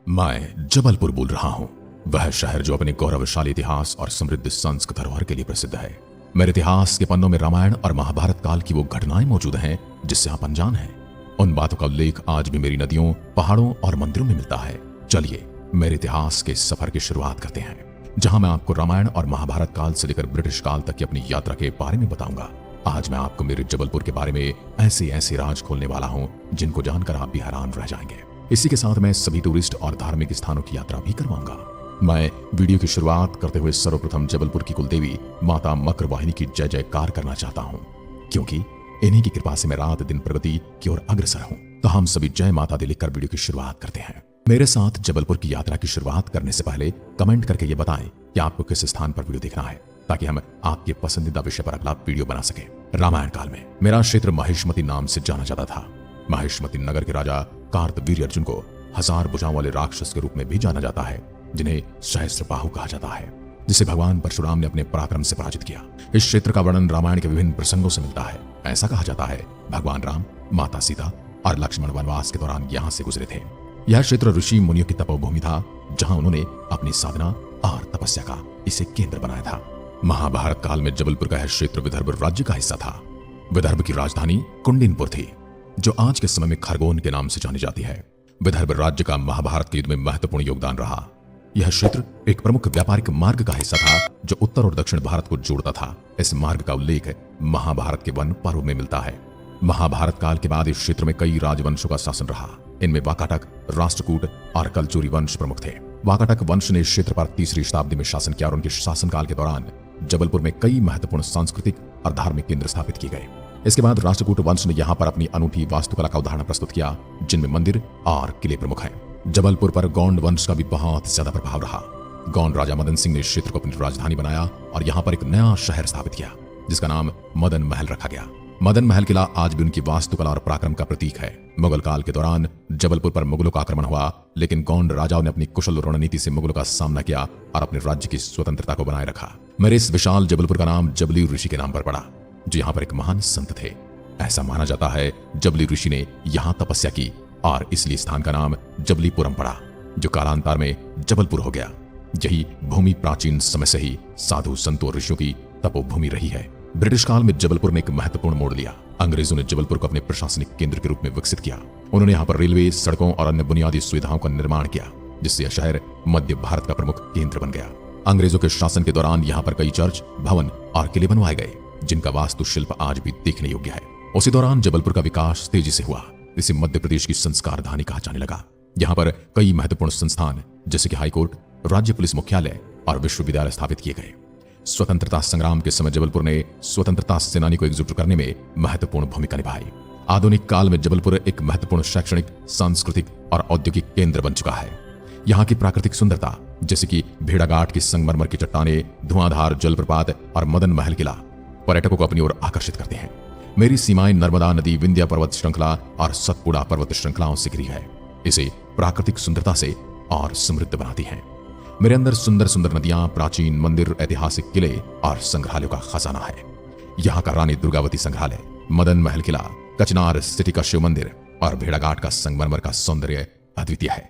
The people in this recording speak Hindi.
मैं जबलपुर बोल रहा हूँ, वह शहर जो अपने गौरवशाली इतिहास और समृद्ध सांस्कृतिक धरोहर के लिए प्रसिद्ध है। मेरे इतिहास के पन्नों में रामायण और महाभारत काल की वो घटनाएं मौजूद हैं जिससे आप अनजान हैं। उन बातों का उल्लेख आज भी मेरी नदियों, पहाड़ों और मंदिरों में मिलता है। चलिए मेरे इतिहास के सफर की शुरुआत करते हैं, जहां मैं आपको रामायण और महाभारत काल से लेकर ब्रिटिश काल तक की अपनी यात्रा के बारे में बताऊंगा। आज मैं आपको मेरे जबलपुर के बारे में ऐसे ऐसे राज खोलने वाला हूं जिनको जानकर आप भी हैरान रह जाएंगे। इसी के साथ मैं सभी टूरिस्ट और धार्मिक स्थानों की यात्रा भी करवाऊंगा। मैं वीडियो की शुरुआत करते हुए सर्वप्रथम जबलपुर की कुलदेवी माता मकरवाहिनी की जय जयकार करना चाहता हूं, क्योंकि इन्हीं की कृपा से मैं रात दिन प्रगति की ओर अग्रसर हूं। तो हम सभी जय माता दी लिखकर वीडियो की शुरुआत करते हैं। मेरे साथ जबलपुर की यात्रा की शुरुआत करने से पहले कमेंट करके ये बताएं कि आपको किस स्थान पर वीडियो देखना है, ताकि हम आपके पसंदीदा विषय पर अगला वीडियो बना सके। रामायण काल में मेरा क्षेत्र महेशमती नाम से जाना जाता था। महेशमती नगर के राजा कार्तवीर्य अर्जुन को 1000 भुजाओं वाले राक्षस के रूप में भी जाना जाता है, जिन्हें सहस्त्रबाहु कहा जाता है, जिसे भगवान परशुराम ने अपने पराक्रम से पराजित किया। इस क्षेत्र का वर्णन रामायण के विभिन्न प्रसंगों से मिलता है। ऐसा कहा जाता है भगवान राम, माता सीता और लक्ष्मण वनवास के दौरान यहाँ से गुजरे थे। यह क्षेत्र ऋषि मुनियों की तपोभूमि था, जहां उन्होंने अपनी साधना और तपस्या का इसे केंद्र बनाया था। महाभारत काल में जबलपुर का यह क्षेत्र विदर्भ राज्य का हिस्सा था। विदर्भ की राजधानी कुंडिनपुर थी, जो आज के समय में खरगोन के नाम से जानी जाती है। विदर्भ राज्य का महाभारत के युद्ध में महत्वपूर्ण योगदान रहा। यह क्षेत्र एक प्रमुख व्यापारिक मार्ग का हिस्सा था, जो उत्तर और दक्षिण भारत को जोड़ता था। इस मार्ग का उल्लेख महाभारत के वन पर्व में मिलता है। महाभारत काल के बाद इस क्षेत्र में कई राजवंशों का शासन रहा। इनमें वाकाटक, राष्ट्रकूट और कलचुरी वंश प्रमुख थे। वाकाटक वंश ने इस क्षेत्र पर 3री शताब्दी में शासन किया और उनके शासनकाल के दौरान जबलपुर में कई महत्वपूर्ण सांस्कृतिक और धार्मिक केंद्र स्थापित किए गए। इसके बाद राष्ट्रकूट वंश ने यहाँ पर अपनी अनूठी वास्तुकला का उदाहरण प्रस्तुत किया, जिनमें मंदिर और किले प्रमुख हैं। जबलपुर पर गौंड वंश का भी बहुत ज्यादा प्रभाव रहा। गौंड राजा मदन सिंह ने इस क्षेत्र को अपनी राजधानी बनाया और यहाँ पर एक नया शहर स्थापित किया, जिसका नाम मदन महल रखा गया। मदन महल किला आज भी उनकी वास्तुकला और पराक्रम का प्रतीक है। मुगल काल के दौरान जबलपुर पर मुगलों का आक्रमण हुआ, लेकिन गौंड राजाओं ने अपनी कुशल रणनीति से मुगलों का सामना किया और अपने राज्य की स्वतंत्रता को बनाए रखा। मेरे इस विशाल जबलपुर का नाम जबली ऋषि के नाम पर पड़ा, जो यहाँ पर एक महान संत थे। ऐसा माना जाता है जबली ऋषि ने यहाँ तपस्या की और इसलिए स्थान का नाम जबलीपुरम पड़ा, जो कालांतर में जबलपुर हो गया। यही भूमि प्राचीन समय से ही साधु संतों और ऋषियों की तपोभूमि रही है। ब्रिटिश काल में जबलपुर ने एक महत्वपूर्ण मोड़ लिया। अंग्रेजों ने जबलपुर को अपने प्रशासनिक केंद्र के रूप में विकसित किया। उन्होंने यहाँ पर रेलवे, सड़कों और अन्य बुनियादी सुविधाओं का निर्माण किया, जिससे यह शहर मध्य भारत का प्रमुख केंद्र बन गया। अंग्रेजों के शासन के दौरान यहाँ पर कई चर्च, भवन और किले बनवाए गए, जिनका वास्तुशिल्प आज भी देखने योग्य है। उसी दौरान जबलपुर का विकास तेजी से हुआ। इसे मध्य प्रदेश की संस्कार धानी कहा जाने लगा। यहाँ पर कई महत्वपूर्ण संस्थान जैसे कि हाईकोर्ट, राज्य पुलिस मुख्यालय और विश्वविद्यालय स्थापित किए गए। स्वतंत्रता संग्राम के समय जबलपुर ने स्वतंत्रता सेनानी को एकजुट करने में महत्वपूर्ण भूमिका निभाई। आधुनिक काल में जबलपुर एक महत्वपूर्ण शैक्षणिक, सांस्कृतिक और औद्योगिक केंद्र बन चुका है। यहाँ की प्राकृतिक सुंदरता जैसे कि भेड़ाघाट की संगमरमर की चट्टानें, धुआंधार जलप्रपात और मदन महल किला पर्यटकों को अपनी ओर आकर्षित करते हैं। मेरी सीमाएं नर्मदा नदी, विंध्या पर्वत श्रृंखला और सतपुड़ा पर्वत श्रृंखलाओं से घिरी है। इसे प्राकृतिक सुंदरता से और समृद्ध बनाती हैं। मेरे अंदर सुंदर सुंदर नदियां, प्राचीन मंदिर, ऐतिहासिक किले और संग्रहालयों का खजाना है। यहाँ का रानी दुर्गावती संग्रहालय, मदन महल किला, कचनार सिटी का शिव मंदिर और भेड़ाघाट का संगमरमर का सौंदर्य अद्वितीय है।